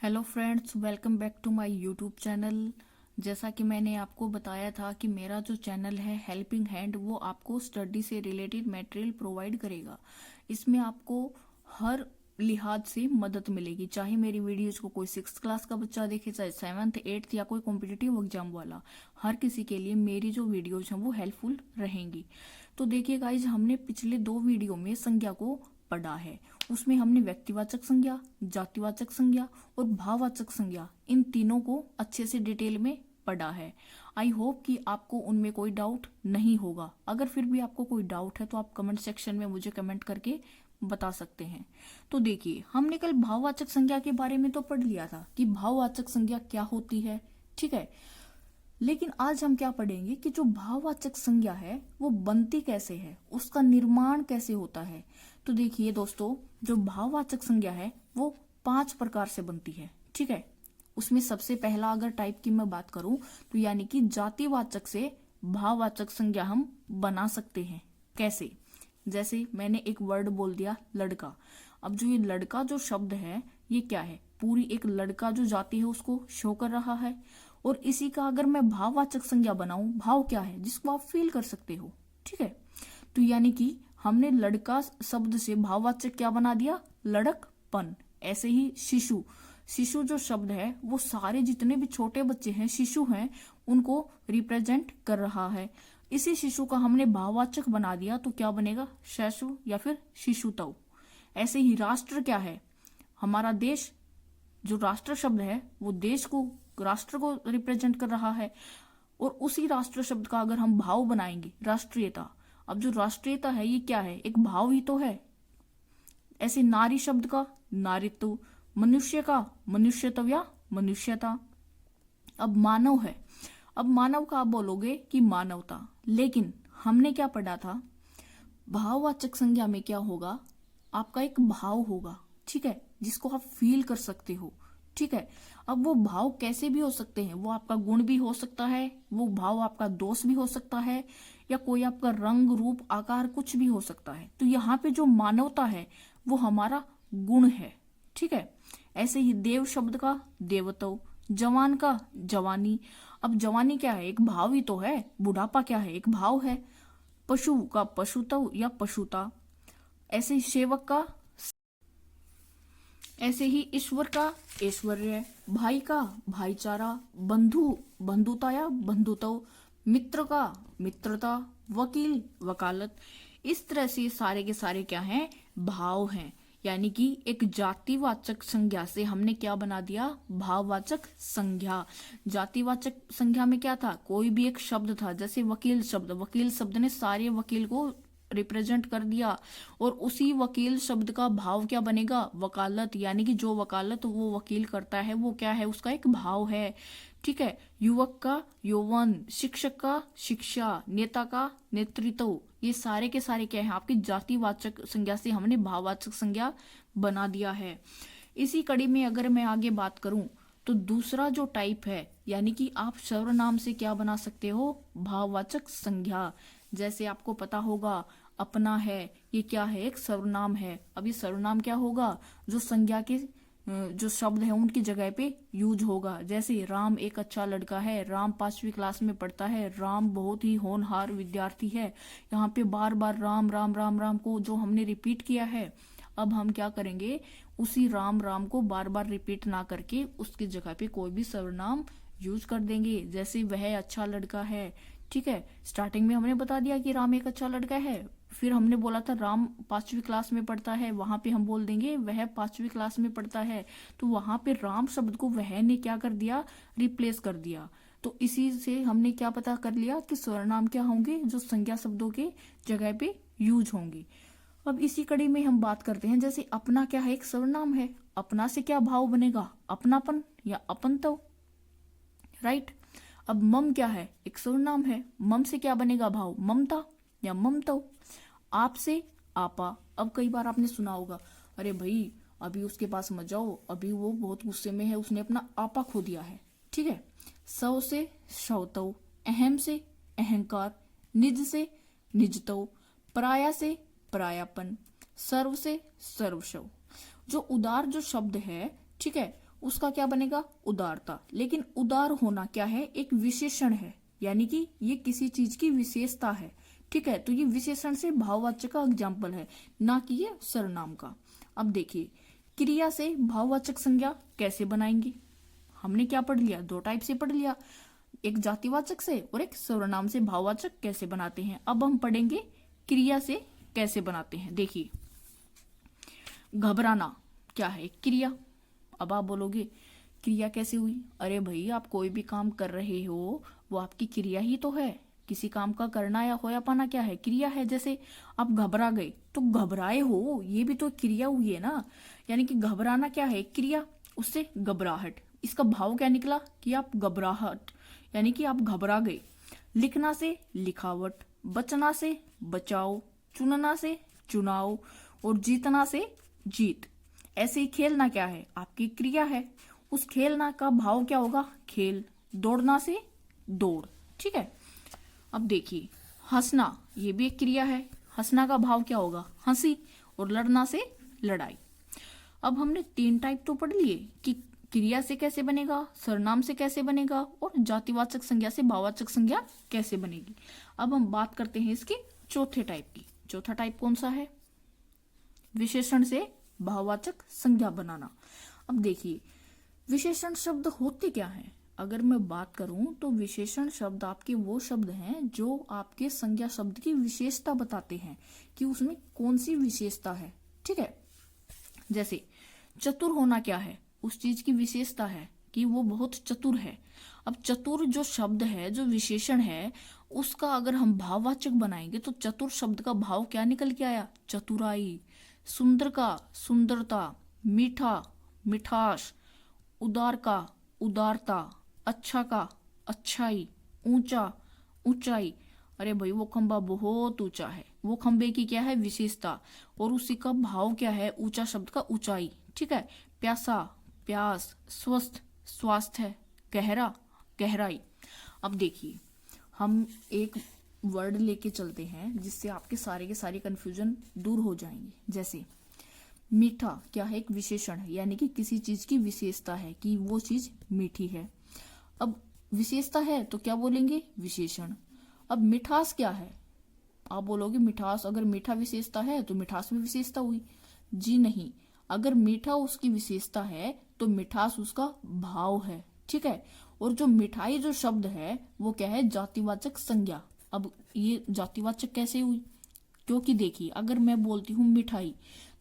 Hello friends, welcome back to my YouTube channel. जैसा कि मैंने आपको बताया था कि मेरा जो चैनल है हेल्पिंग हैंड, वो आपको स्टडी से रिलेटेड मटेरियल प्रोवाइड करेगा। इसमें आपको हर लिहाज से मदद मिलेगी, चाहे मेरी वीडियोज को कोई 6th क्लास का बच्चा देखे, चाहे 7th 8th या कोई कॉम्पिटिटिव एग्जाम वाला। हर किसी के लिए मेरी जो वीडियोज हैं वो हेल्पफुल रहेंगी। तो देखिए गाइज, हमने पिछले 2 वीडियो में संज्ञा को पढ़ा है। उसमें हमने व्यक्तिवाचक संज्ञा, जातिवाचक संज्ञा और भाववाचक संज्ञा, इन तीनों को अच्छे से डिटेल में पढ़ा है। आई होप कि आपको उनमें कोई डाउट नहीं होगा। अगर फिर भी आपको कोई डाउट है तो आप कमेंट सेक्शन में मुझे कमेंट करके बता सकते हैं। तो देखिए, हमने कल भाववाचक संज्ञा के बारे में तो पढ़ लिया था कि भाववाचक संज्ञा क्या होती है, ठीक है। लेकिन आज हम क्या पढ़ेंगे कि जो भाववाचक संज्ञा है वो बनती कैसे है, उसका निर्माण कैसे होता है। तो देखिए दोस्तों, जो भाववाचक संज्ञा है वो 5 प्रकार से बनती है, ठीक है। उसमें सबसे पहला अगर टाइप की मैं बात करूं तो यानी कि जातिवाचक से भाववाचक संज्ञा हम बना सकते हैं। कैसे? जैसे मैंने एक वर्ड बोल दिया लड़का। अब जो ये लड़का जो शब्द है ये क्या है? पूरी एक लड़का जो जाति है उसको शो कर रहा है। और इसी का अगर मैं भाववाचक संज्ञा बनाऊं, भाव क्या है? जिसको आप फील कर सकते हो, ठीक है। तो यानी कि हमने लड़का शब्द से भाववाचक क्या बना दिया? लड़कपन। ऐसे ही शिशु, शिशु जो शब्द है वो सारे जितने भी छोटे बच्चे हैं, शिशु हैं, उनको रिप्रेजेंट कर रहा है। इसी शिशु का हमने भाववाचक बना दिया तो क्या बनेगा? शैशु या फिर शिशुतौ। ऐसे ही राष्ट्र क्या है? हमारा देश, जो राष्ट्र शब्द है वो देश को, राष्ट्र को रिप्रेजेंट कर रहा है। और उसी राष्ट्र शब्द का अगर हम भाव बनाएंगे, राष्ट्रीयता। अब जो राष्ट्रीयता है ये क्या है? एक भाव ही तो है। ऐसे नारी शब्द का नारित्व, मनुष्य का मनुष्यत्व या मनुष्यता। अब मानव है, अब मानव का आप बोलोगे कि मानवता। लेकिन हमने क्या पढ़ा था? भाववाचक संज्ञा में क्या होगा? आपका एक भाव होगा, ठीक है, जिसको आप फील कर सकते हो, ठीक है। अब वो भाव कैसे भी हो सकते हैं, वो आपका गुण भी हो सकता है, वो भाव आपका दोष भी हो सकता है, या कोई आपका रंग रूप आकार कुछ भी हो सकता है। तो यहाँ पे जो मानवता है वो हमारा गुण है, ठीक है। ऐसे ही देव शब्द का देवत्व, जवान का जवानी। अब जवानी क्या है? एक भाव ही तो है। बुढ़ापा क्या है? एक भाव है। पशु का पशुत्व या पशुता। ऐसे ही सेवक का, ऐसे ही ईश्वर का ऐश्वर्य, भाई का भाईचारा, बंधु बंधुता या बंधुत्व, मित्र का मित्रता, वकील वकालत। इस तरह से सारे के सारे क्या हैं? भाव हैं। यानी कि एक जातिवाचक संज्ञा से हमने क्या बना दिया? भाववाचक संज्ञा। जातिवाचक संज्ञा में क्या था? कोई भी एक शब्द था, जैसे वकील शब्द, वकील शब्द ने सारे वकील को रिप्रेजेंट कर दिया। और उसी वकील शब्द का भाव क्या बनेगा? वकालत। यानी कि जो वकालत वो वकील करता है वो क्या है? उसका एक भाव है, ठीक है। युवक का यौवन, शिक्षक का शिक्षा, नेता का नेतृत्व। ये सारे के सारे क्या है? आपकी जातिवाचक संज्ञा से हमने भाववाचक संज्ञा बना दिया है। इसी कड़ी में अगर मैं आगे बात करूं तो दूसरा जो टाइप है, यानी कि आप सर्वनाम से क्या बना सकते हो? भाववाचक संज्ञा। जैसे आपको पता होगा अपना है, ये क्या है? एक सर्वनाम है। अब ये सर्वनाम क्या होगा? जो संज्ञा के जो शब्द है उनकी जगह पे यूज होगा। जैसे राम एक अच्छा लड़का है, राम 5वीं क्लास में पढ़ता है, राम बहुत ही होनहार विद्यार्थी है। यहाँ पे बार बार राम राम राम राम को जो हमने रिपीट किया है, अब हम क्या करेंगे? उसी राम राम को बार बार रिपीट ना करके उसकी जगह पे कोई भी सर्वनाम यूज कर देंगे। जैसे वह अच्छा लड़का है, ठीक है। स्टार्टिंग में हमने बता दिया कि राम एक अच्छा लड़का है, फिर हमने बोला था राम 5वीं क्लास में पढ़ता है, वहां पे हम बोल देंगे वह 5वीं क्लास में पढ़ता है। तो वहां पे राम शब्द को वह ने क्या कर दिया? रिप्लेस कर दिया। तो इसी से हमने क्या पता कर लिया कि सर्वनाम क्या होंगे? जो संज्ञा शब्दों के जगह पे यूज होंगे। अब इसी कड़ी में हम बात करते हैं, जैसे अपना क्या है? एक सर्वनाम है। अपना से क्या भाव बनेगा? अपनापन या अपनत्व, राइट। अब मम क्या है? एक सर्वनाम है। मम से क्या बनेगा भाव? ममता या ममत्व। आप से आपा। अब कई बार आपने सुना होगा, अरे भाई अभी उसके पास मत जाओ, अभी वो बहुत गुस्से में है, उसने अपना आपा खो दिया है, ठीक है। सव से शवतव, अहम से अहंकार, निज से निजतव, पराया से परायापन, सर्व से सर्वस्व। जो उदार जो शब्द है, ठीक है, उसका क्या बनेगा, उदारता। लेकिन उदार होना क्या है, एक विशेषण है, यानी कि ये किसी चीज की विशेषता है। ठीक है, तो ये विशेषण से भाववाचक का एग्जाम्पल है, ना कि ये सर्वनाम का। अब देखिए, क्रिया से भाववाचक संज्ञा कैसे बनाएंगे। हमने क्या पढ़ लिया, दो टाइप से पढ़ लिया, एक जातिवाचक से और एक सर्वनाम से भाववाचक कैसे बनाते हैं। अब हम पढ़ेंगे क्रिया से कैसे बनाते हैं। देखिए, घबराना क्या है, क्रिया। अब आप बोलोगे क्रिया कैसे हुई, अरे भाई आप कोई भी काम कर रहे हो वो आपकी क्रिया ही तो है। किसी काम का करना या होया पाना क्या है, क्रिया है। जैसे आप घबरा गए तो घबराए हो, ये भी तो क्रिया हुई है ना। यानी कि घबराना क्या है, क्रिया। उससे घबराहट, इसका भाव क्या निकला कि आप घबराहट, यानी कि आप घबरा गए। लिखना से लिखावट, बचना से बचाओ, चुनना से चुनाव, और जीतना से जीत। ऐसे ही खेलना क्या है, आपकी क्रिया है। उस खेलना का भाव क्या होगा, खेल। दौड़ना से दौड़। ठीक है, अब देखिए, हंसना ये भी एक क्रिया है, हंसना का भाव क्या होगा, हंसी। और लड़ना से लड़ाई। अब हमने तीन टाइप तो पढ़ लिए कि क्रिया से कैसे बनेगा, सर्वनाम से कैसे बनेगा, और जातिवाचक संज्ञा से भाववाचक संज्ञा कैसे बनेगी। अब हम बात करते हैं इसके चौथे टाइप की। चौथा टाइप कौन सा है, विशेषण से भाववाचक संज्ञा बनाना। अब देखिए, विशेषण शब्द होते क्या हैं। अगर मैं बात करूं तो विशेषण शब्द आपके वो शब्द हैं जो आपके संज्ञा शब्द की विशेषता बताते हैं कि उसमें कौन सी विशेषता है। ठीक है, जैसे चतुर होना क्या है, उस चीज की विशेषता है कि वो बहुत चतुर है। अब चतुर जो शब्द है, जो विशेषण है, उसका अगर हम भाववाचक बनाएंगे तो चतुर शब्द का भाव क्या निकल के आया, चतुराई। सुंदर का सुंदरता, मीठा मिठास, उदार का उदारता, अच्छा का अच्छाई, ऊंचा ऊंचाई। अरे भाई वो खंबा बहुत ऊंचा है, वो खंबे की क्या है, विशेषता। और उसी का भाव क्या है, ऊंचा शब्द का ऊंचाई। ठीक है, प्यासा प्यास, स्वस्थ स्वास्थ्य, गहरा गहराई। अब देखिए, हम एक वर्ड लेके चलते हैं जिससे आपके सारे के सारे कंफ्यूजन दूर हो जाएंगे। जैसे मीठा क्या है, एक विशेषण है, यानी कि किसी चीज की विशेषता है कि वो चीज मीठी है। अब विशेषता है तो क्या बोलेंगे, विशेषण। अब मिठास क्या है, आप बोलोगे मिठास, अगर मीठा विशेषता है तो मिठास भी विशेषता हुई। जी नहीं, अगर मीठा उसकी विशेषता है तो मिठास उसका भाव है। ठीक है, और जो मिठाई जो शब्द है वो क्या है, जातिवाचक संज्ञा। अब ये जातिवाचक कैसे हुई, क्योंकि देखिए, अगर मैं बोलती हूँ मिठाई,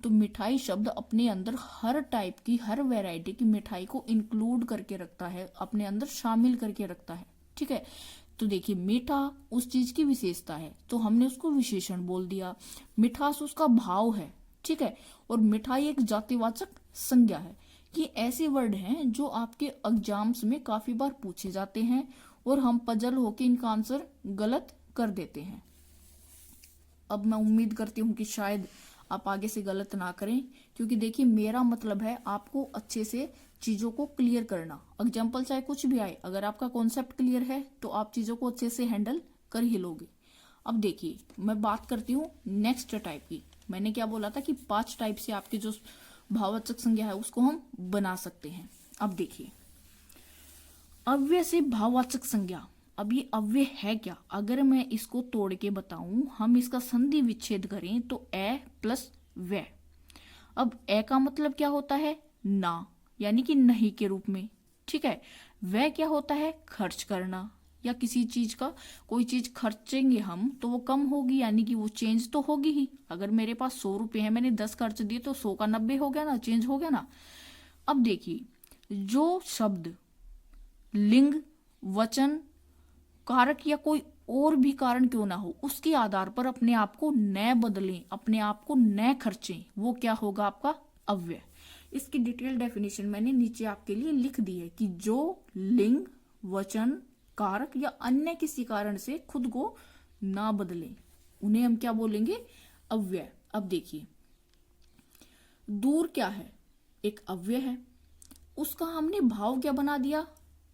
तो मिठाई शब्द अपने अंदर हर टाइप की, हर वैरायटी की मिठाई को इंक्लूड करके रखता है, अपने अंदर शामिल करके रखता है। ठीक है, तो देखिए, मीठा उस चीज की विशेषता है तो हमने उसको विशेषण बोल दिया, मिठास उसका भाव है। ठीक है, और मिठाई एक जातिवाचक संज्ञा है। ये ऐसे वर्ड हैं जो आपके एग्जाम्स में काफी बार पूछे जाते हैं और हम पजल होके इनका आंसर गलत कर देते हैं। अब मैं उम्मीद करती हूँ कि शायद आप आगे से गलत ना करें, क्योंकि देखिए, मेरा मतलब है आपको अच्छे से चीजों को क्लियर करना। एग्जाम्पल चाहे कुछ भी आए, अगर आपका कॉन्सेप्ट क्लियर है तो आप चीजों को अच्छे से हैंडल कर ही लोगे। अब देखिए, मैं बात करती हूँ नेक्स्ट टाइप की। मैंने क्या बोला था कि 5 टाइप से आपकी जो भाववाचक संज्ञा है उसको हम बना सकते हैं। अब देखिए, अव्यय से भाववाचक संज्ञा। अब ये अव्यय है क्या, अगर मैं इसको तोड़ के बताऊं, हम इसका संधि विच्छेद करें तो ए प्लस वे। अब ए का मतलब क्या होता है, ना, यानी कि नहीं के रूप में। ठीक है, वे क्या होता है, खर्च करना, या किसी चीज का, कोई चीज खर्चेंगे हम तो वो कम होगी, यानी कि वो चेंज तो होगी ही। अगर मेरे पास 100 रुपए है, मैंने 10 खर्च दिए तो 100 का 90 हो गया ना, चेंज हो गया ना। अब देखिए, जो शब्द लिंग, वचन, कारक या कोई और भी कारण क्यों ना हो, उसके आधार पर अपने आप को न बदलें, अपने आप को न खर्चें, वो क्या होगा, आपका अव्यय। इसकी डिटेल डेफिनेशन मैंने नीचे आपके लिए लिख दी है कि जो लिंग, वचन, कारक या अन्य किसी कारण से खुद को ना बदलें, उन्हें हम क्या बोलेंगे, अव्यय। अब देखिए, दूर क्या है, एक अव्यय है, उसका हमने भाव क्या बना दिया,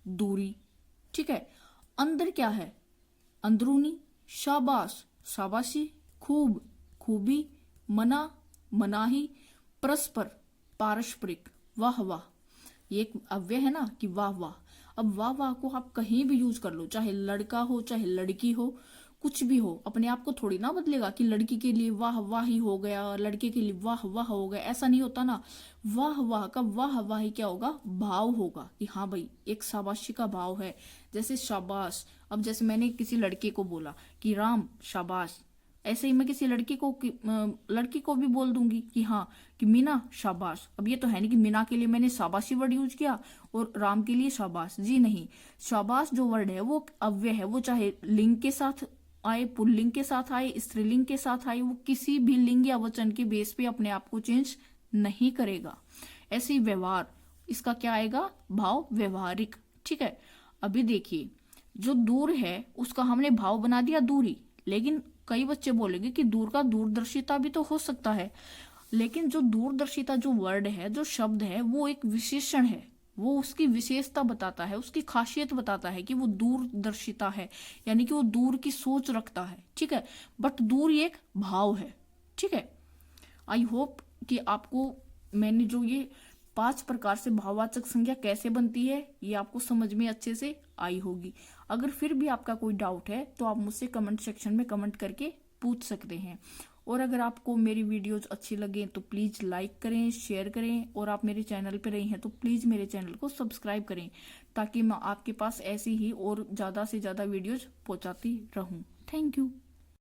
दूरी। ठीक है, अंदर क्या है, अंदरूनी, शाबाश शाबाशी, खूब खूबी, मना मनाही, परस्पर पारस्परिक, वाह वाह। ये एक अव्यय है ना कि वाह वाह। अब वाह वाह को आप कहीं भी यूज कर लो, चाहे लड़का हो चाहे लड़की हो, कुछ भी हो, अपने आप को थोड़ी ना बदलेगा कि लड़की के लिए वाह वाह ही हो गया, लड़के के लिए वाह वाह हो गया, ऐसा नहीं होता ना। वाह वाह का वाह वाह ही क्या होगा, भाव होगा कि हाँ भाई एक शाबाशी का भाव है। जैसे शाबाश, अब जैसे मैंने किसी लड़के को बोला कि राम शाबाश, ऐसे ही मैं किसी लड़की को भी बोल दूंगी कि हाँ कि मीना शाबाश। अब ये तो है नहीं कि मीना के लिए मैंने शाबाशी वर्ड यूज किया और राम के लिए शाबाश, जी नहीं। शाबाश जो वर्ड है वो अव्यय है, वो चाहे लिंग के साथ आए, पुल्लिंग के साथ आए, स्त्रीलिंग के साथ आए, वो किसी भी लिंग या वचन के बेस पे अपने आप को चेंज नहीं करेगा। ऐसे ही व्यवहार, इसका क्या आएगा, भाव व्यवहारिक। ठीक है, अभी देखिए जो दूर है उसका हमने भाव बना दिया दूरी, लेकिन कई बच्चे बोलेंगे कि दूर का दूरदर्शिता भी तो हो सकता है। लेकिन जो दूरदर्शिता जो वर्ड है, जो शब्द है, वो एक विशेषण है, वो उसकी विशेषता बताता है, उसकी खासियत बताता है कि वो दूरदर्शिता है, यानी कि वो दूर की सोच रखता है। ठीक है, बट दूर एक भाव है। ठीक है, आई होप कि आपको मैंने जो ये 5 प्रकार से भाववाचक संज्ञा कैसे बनती है ये आपको समझ में अच्छे से आई होगी। अगर फिर भी आपका कोई डाउट है तो आप मुझसे कमेंट सेक्शन में कमेंट करके पूछ सकते हैं। और अगर आपको मेरी वीडियोज अच्छी लगे तो प्लीज़ लाइक करें, शेयर करें, और आप मेरे चैनल पर रही हैं तो प्लीज़ मेरे चैनल को सब्सक्राइब करें, ताकि मैं आपके पास ऐसी ही और ज़्यादा से ज़्यादा वीडियोज पहुँचाती रहूँ। Thank you.